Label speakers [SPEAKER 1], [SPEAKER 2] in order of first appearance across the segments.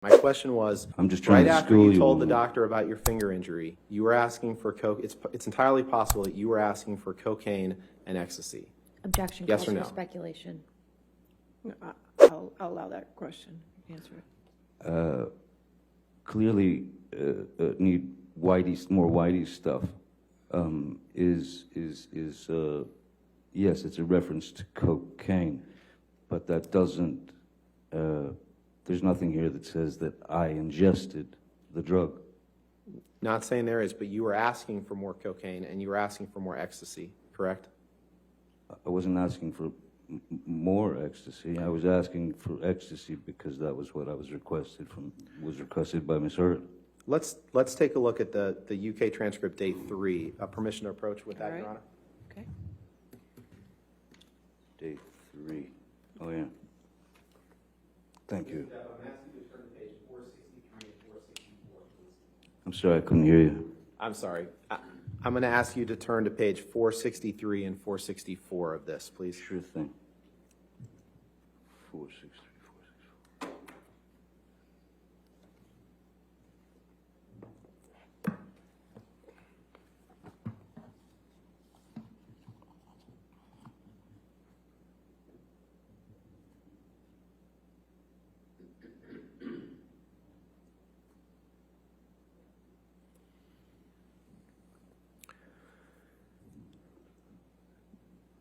[SPEAKER 1] My question was,
[SPEAKER 2] I'm just trying
[SPEAKER 1] right
[SPEAKER 2] to
[SPEAKER 1] after
[SPEAKER 2] school
[SPEAKER 1] you
[SPEAKER 2] you
[SPEAKER 1] told the
[SPEAKER 2] on-
[SPEAKER 1] doctor about your finger injury, you were asking for it's entirely possible that you were asking for cocaine and ecstasy.
[SPEAKER 3] Objection
[SPEAKER 1] Yes
[SPEAKER 3] calls
[SPEAKER 1] or
[SPEAKER 3] for
[SPEAKER 1] no?
[SPEAKER 3] speculation.
[SPEAKER 4] I'll allow that question. Answer it.
[SPEAKER 2] Clearly need more Whitey stuff. Yes, it's a reference to cocaine, but that doesn't. There's nothing here that says that I ingested the drug.
[SPEAKER 1] Not saying there is, but you were asking for more cocaine and you were asking for more ecstasy, correct?
[SPEAKER 2] I wasn't asking for more ecstasy. I was asking for ecstasy because that was what I was requested by Ms. Hurd.
[SPEAKER 1] Let's take a look at the UK transcript, day 3. Permission to approach with that,
[SPEAKER 4] All right.
[SPEAKER 1] Your Honor?
[SPEAKER 4] Okay.
[SPEAKER 2] Day 3. Oh, yeah. Thank you.
[SPEAKER 1] I'm asking you to turn to page 463 and 464, please.
[SPEAKER 2] I'm sorry, I couldn't hear you.
[SPEAKER 1] I'm sorry. I'm going to ask you to turn to page 463 and 464 of this, please.
[SPEAKER 2] Sure thing. 463, 464.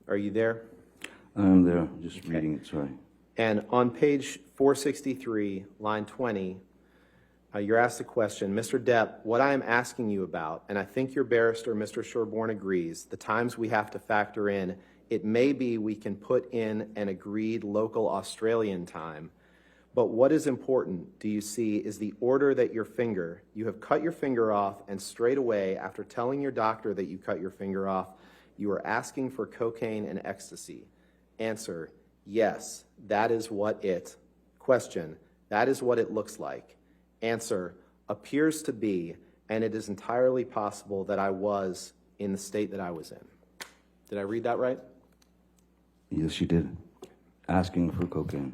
[SPEAKER 1] Are you there?
[SPEAKER 2] I'm there, just reading it, sorry.
[SPEAKER 1] And on page 463, line 20, you're asked a question, Mr. Depp, what I am asking you about, and I think your barrister, Mr. Sherborne, agrees, the times we have to factor in, it may be we can put in an agreed local Australian time, but what is important, do you see, is the order that you have cut your finger off, and straight away, after telling your doctor that you cut your finger off, you are asking for cocaine and ecstasy. Answer, yes, that is what it. Question, that is what it looks like. Answer, appears to be, and it is entirely possible that I was in the state that I was in. Did I read that right?
[SPEAKER 2] Yes, you did. Asking for cocaine.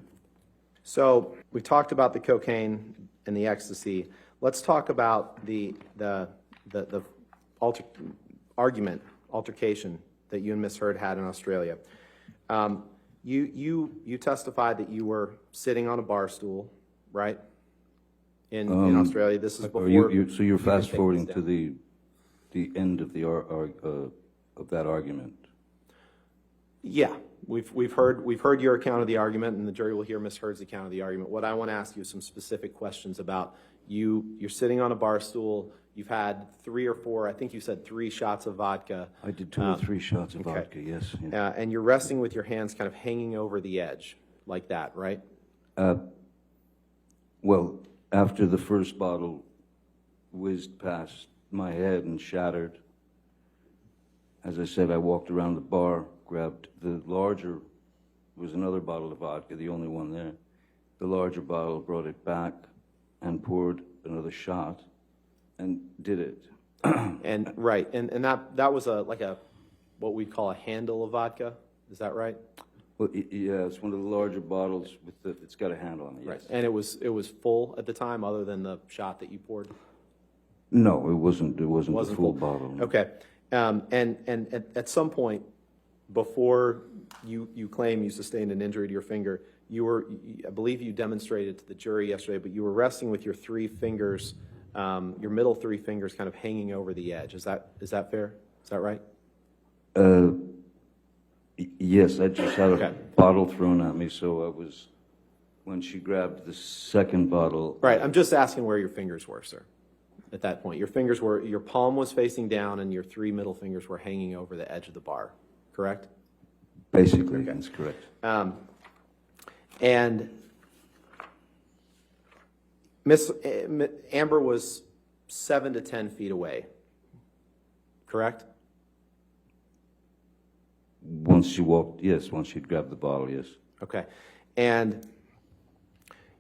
[SPEAKER 1] So we talked about the cocaine and the ecstasy. Let's talk about the altercation that you and Ms. Hurd had in Australia. You testified that you were sitting on a bar stool, right? In Australia. This is before.
[SPEAKER 2] So you're fast forwarding to the end of of that argument.
[SPEAKER 1] Yeah, we've heard your account of the argument, and the jury will hear Ms. Hurd's account of the argument. What I want to ask you is some specific questions about you're sitting on a bar stool. You've had 3 or 4, I think you said 3 shots of vodka.
[SPEAKER 2] I did 2 or 3 shots of
[SPEAKER 1] okay.
[SPEAKER 2] vodka, yes. Yeah.
[SPEAKER 1] And you're resting with your hands kind of hanging over the edge, like that, right?
[SPEAKER 2] Well, after the first bottle whizzed past my head and shattered, as I said, I walked around the bar, grabbed the larger, was another bottle of vodka, the only one there. The larger bottle, brought it back and poured another shot and did it.
[SPEAKER 1] And right, and that was like a what we call a handle of vodka. Is that right?
[SPEAKER 2] Well, yeah, it's one of the larger bottles with it's got a handle on it. Yes.
[SPEAKER 1] Right. And it was full at the time, other than the shot that you poured.
[SPEAKER 2] No, it wasn't. It wasn't the full bottle. No.
[SPEAKER 1] Okay. And at some point, before you claim you sustained an injury to your finger, I believe you demonstrated to the jury yesterday, but you were resting with your 3 fingers, your middle 3 fingers kind of hanging over the edge. Is that fair? Is that right?
[SPEAKER 2] Yes, I just had a bottle thrown at me, so I was, when she grabbed the second bottle.
[SPEAKER 1] Right, I'm just asking where your fingers were, sir, at that point. Your palm was facing down and your 3 middle fingers were hanging over the edge of the bar, correct?
[SPEAKER 2] Basically, that's correct.
[SPEAKER 1] And Miss Amber was 7 to 10 feet away, correct?
[SPEAKER 2] Once she walked, yes. Once she'd grabbed the bottle, yes.
[SPEAKER 1] Okay. And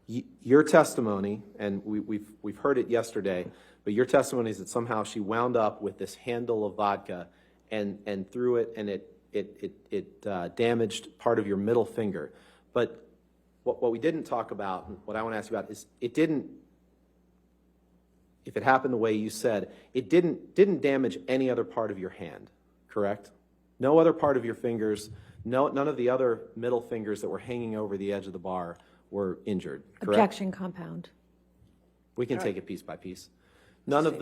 [SPEAKER 1] your testimony, and we've heard it yesterday, but your testimony is that somehow she wound up with this handle of vodka and threw it, and it damaged part of your middle finger. But what we didn't talk about, and what I want to ask you about, is it didn't if it happened the way you said, it didn't damage any other part of your hand, correct? No other part of your fingers, none of the other middle fingers that were hanging over the edge of the bar were injured, correct?
[SPEAKER 4] Objection, compound.
[SPEAKER 1] We can take it piece by piece. None of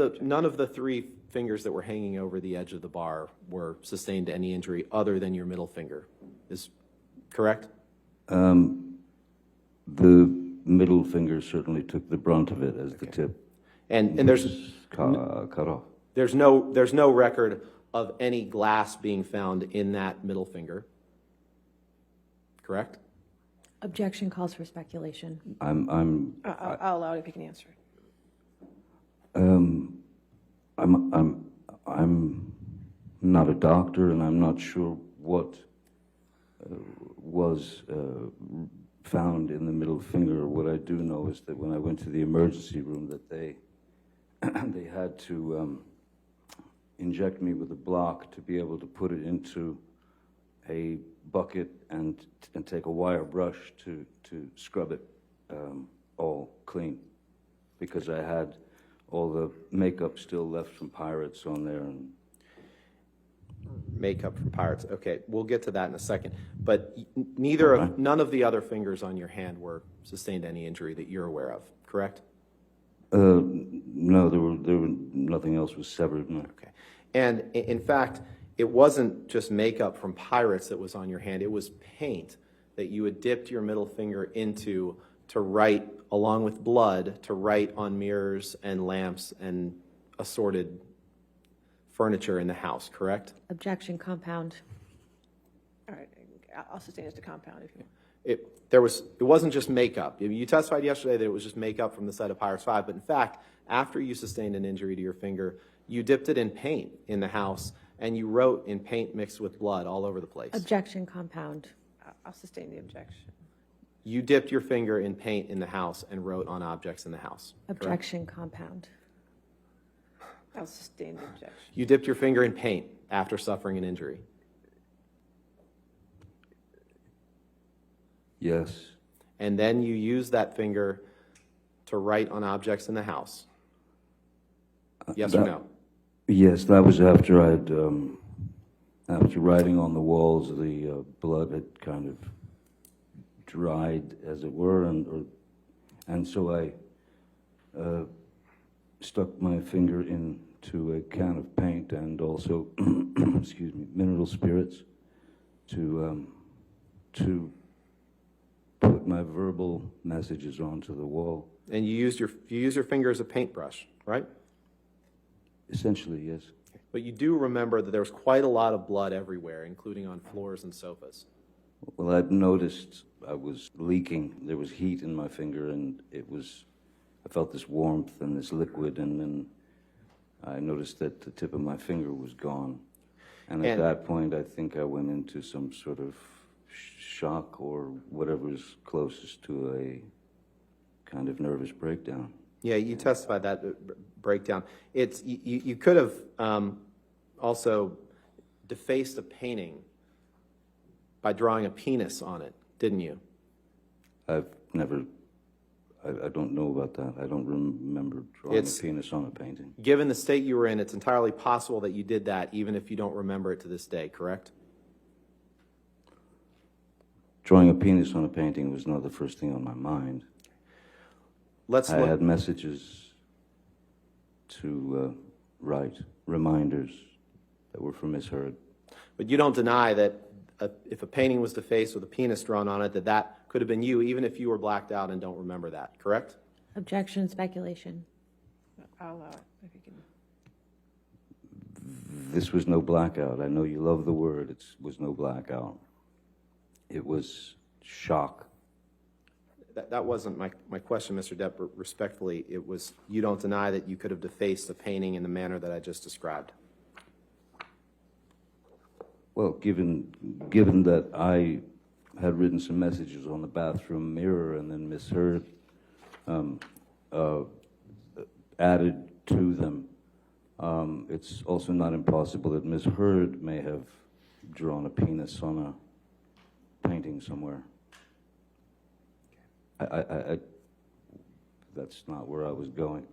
[SPEAKER 1] the three fingers that were hanging over the edge of the bar were sustained any injury other than your middle finger. Is correct?
[SPEAKER 2] The middle finger certainly took the brunt of it as the tip
[SPEAKER 1] And
[SPEAKER 2] was cut off.
[SPEAKER 1] there's no record of any glass being found in that middle finger. Correct?
[SPEAKER 4] Objection calls for speculation.
[SPEAKER 3] I'll allow it if you can answer it.
[SPEAKER 2] I'm not a doctor, and I'm not sure what was found in the middle finger. What I do know is that when I went to the emergency room, that they they had to inject me with a block to be able to put it into a bucket and take a wire brush to scrub it all clean, because I had all the makeup still left from Pirates on there. And
[SPEAKER 1] Makeup from Pirates. Okay, we'll get to that in a second. But none of the other fingers on your hand were sustained any injury that you're aware of, correct?
[SPEAKER 2] no, there were nothing else was severed. No.
[SPEAKER 1] Okay. And in fact, it wasn't just makeup from Pirates that was on your hand. It was paint that you had dipped your middle finger into to write, along with blood, to write on mirrors and lamps and assorted furniture in the house, correct?
[SPEAKER 4] Objection, compound.
[SPEAKER 3] All right, I'll sustain as to compound if you.
[SPEAKER 1] It wasn't just makeup. You testified yesterday that it was just makeup from the set of Pirates 5, but in fact, after you sustained an injury to your finger, you dipped it in paint in the house, and you wrote in paint mixed with blood all over the place.
[SPEAKER 4] Objection, compound.
[SPEAKER 3] I'll sustain the objection.
[SPEAKER 1] You dipped your finger in paint in the house and wrote on objects in the house, correct?
[SPEAKER 4] Objection, compound.
[SPEAKER 3] I'll sustain the objection.
[SPEAKER 1] You dipped your finger in paint after suffering an injury.
[SPEAKER 2] Yes.
[SPEAKER 1] And then you used that finger to write on objects in the house. Yes or no?
[SPEAKER 2] Yes, that was after I'd, after writing on the walls, the blood had kind of dried, as it were, and so I stuck my finger into a can of paint and also, excuse me, mineral spirits to put my verbal messages onto the wall.
[SPEAKER 1] And you used your finger as a paintbrush, right?
[SPEAKER 2] Essentially, yes.
[SPEAKER 1] But you do remember that there was quite a lot of blood everywhere, including on floors and sofas.
[SPEAKER 2] Well, I'd noticed I was leaking. There was heat in my finger, and I felt this warmth and this liquid, and then I noticed that the tip of my finger was gone. And at that point, I think I went into some sort of shock or whatever is closest to a kind of nervous breakdown.
[SPEAKER 1] Yeah, you testified that breakdown. You could have also defaced a painting by drawing a penis on it, didn't you?
[SPEAKER 2] I've never, I don't know about that. I don't remember drawing a penis on a painting.
[SPEAKER 1] Given the state you were in, it's entirely possible that you did that, even if you don't remember it to this day, correct?
[SPEAKER 2] Drawing a penis on a painting was not the first thing on my mind. I had messages to write, reminders that were for Miss Heard.
[SPEAKER 1] But you don't deny that if a painting was defaced with a penis drawn on it, that could have been you, even if you were blacked out and don't remember that, correct?
[SPEAKER 4] Objection, speculation.
[SPEAKER 3] I'll allow it if you can.
[SPEAKER 2] This was no blackout. I know you love the word. It was no blackout. It was shock.
[SPEAKER 1] That wasn't my question, Mr. Depp. Respectfully, it was, you don't deny that you could have defaced a painting in the manner that I just described.
[SPEAKER 2] Well, given that I had written some messages on the bathroom mirror and then Miss Heard added to them, it's also not impossible that Miss Heard may have drawn a penis on a painting somewhere. That's not where I was going.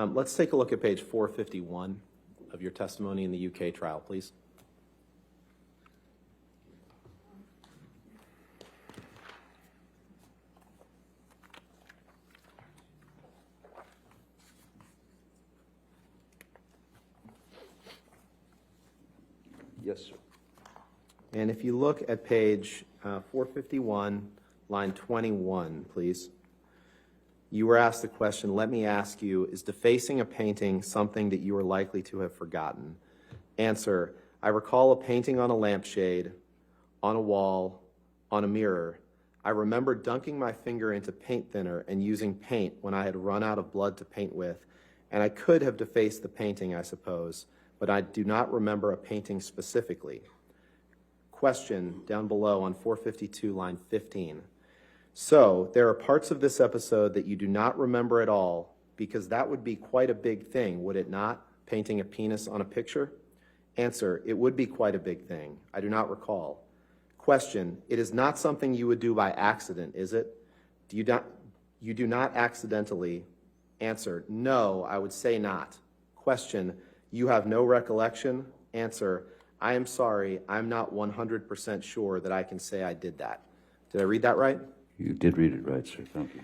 [SPEAKER 1] Let's take a look at page 451 of your testimony in the UK trial, please.
[SPEAKER 2] Yes, sir.
[SPEAKER 1] And if you look at page 451, line 21, please. You were asked the question, let me ask you, is defacing a painting something that you are likely to have forgotten? Answer, I recall a painting on a lampshade, on a wall, on a mirror. I remember dunking my finger into paint thinner and using paint when I had run out of blood to paint with, and I could have defaced the painting, I suppose, but I do not remember a painting specifically. Question down below on 452, line 15. So there are parts of this episode that you do not remember at all, because that would be quite a big thing, would it not? Painting a penis on a picture? Answer, it would be quite a big thing. I do not recall. Question, it is not something you would do by accident, is it? You do not accidentally. Answer, no, I would say not. Question, you have no recollection? Answer, I am sorry, I'm not 100% sure that I can say I did that. Did I read that right?
[SPEAKER 2] You did read it right, sir. Thank you.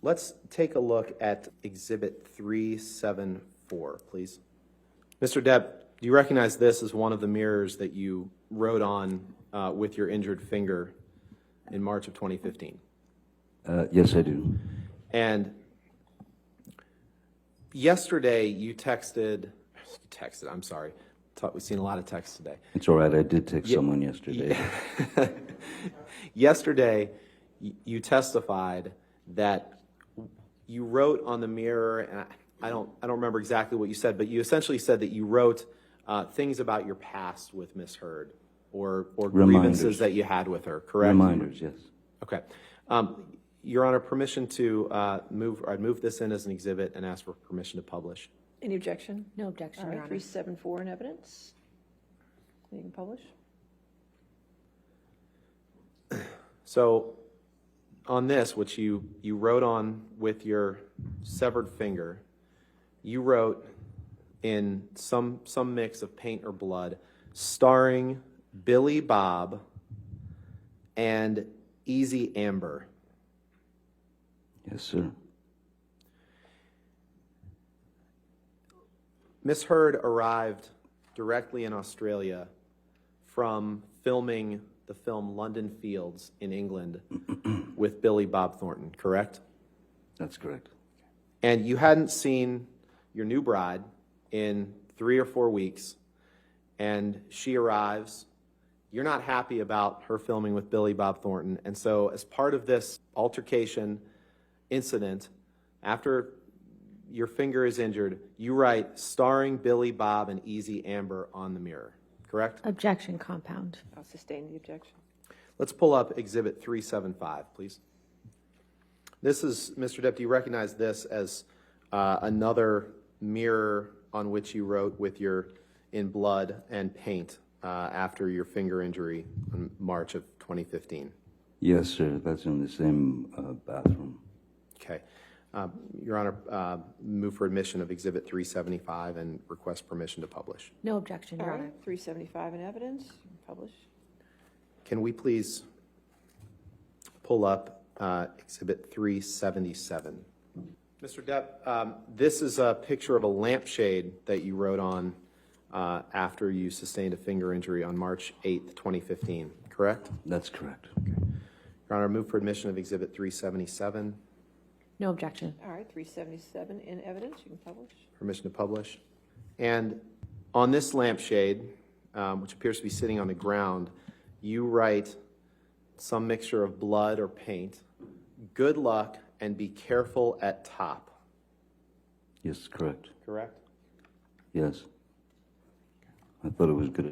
[SPEAKER 1] Let's take a look at Exhibit 374, please. Mr. Depp, do you recognize this as one of the mirrors that you wrote on with your injured finger in March of 2015?
[SPEAKER 2] Yes, I do.
[SPEAKER 1] And yesterday you texted, I'm sorry. We've seen a lot of texts today.
[SPEAKER 2] It's all right. I did text someone yesterday.
[SPEAKER 1] Yesterday, you testified that you wrote on the mirror, and I don't remember exactly what you said, but you essentially said that you wrote things about your past with Miss Heard, or grievances that you had with her, correct?
[SPEAKER 2] Reminders, yes.
[SPEAKER 1] Okay. Your Honor, permission to I'd move this in as an exhibit and ask for permission to publish.
[SPEAKER 3] Any objection?
[SPEAKER 4] No objection,
[SPEAKER 3] All
[SPEAKER 4] Your
[SPEAKER 3] right,
[SPEAKER 4] Honor.
[SPEAKER 3] 374 in evidence. You can publish.
[SPEAKER 1] So on this, which you wrote on with your severed finger, you wrote in some mix of paint or blood, starring Billy Bob and Easy Amber.
[SPEAKER 2] Yes, sir.
[SPEAKER 1] Miss Heard arrived directly in Australia from filming the film London Fields in England with Billy Bob Thornton, correct?
[SPEAKER 2] That's correct.
[SPEAKER 1] And you hadn't seen your new bride in 3 or 4 weeks, and she arrives. You're not happy about her filming with Billy Bob Thornton, and so as part of this altercation incident, after your finger is injured, you write starring Billy Bob and Easy Amber on the mirror, correct?
[SPEAKER 4] Objection, compound.
[SPEAKER 3] I'll sustain the objection.
[SPEAKER 1] Let's pull up Exhibit 375, please. This is, Mr. Depp, do you recognize this as another mirror on which you wrote with your, in blood and paint after your finger injury in March of 2015?
[SPEAKER 2] Yes, sir. That's in the same bathroom.
[SPEAKER 1] Okay. Your Honor, move for admission of Exhibit 375 and request permission to publish.
[SPEAKER 4] No objection,
[SPEAKER 3] All
[SPEAKER 4] Your
[SPEAKER 3] right,
[SPEAKER 4] Honor.
[SPEAKER 3] 375 in evidence. You can publish.
[SPEAKER 1] Can we please pull up Exhibit 377? Mr. Depp, this is a picture of a lampshade that you wrote on after you sustained a finger injury on March 8th, 2015, correct?
[SPEAKER 2] That's correct.
[SPEAKER 1] Your Honor, move for admission of Exhibit 377.
[SPEAKER 4] No objection.
[SPEAKER 3] All right, 377 in evidence. You can publish.
[SPEAKER 1] Permission to publish. And on this lampshade, which appears to be sitting on the ground, you write some mixture of blood or paint. Good luck and be careful at top.
[SPEAKER 2] Yes, correct.
[SPEAKER 1] Correct?
[SPEAKER 2] Yes. I thought it was good.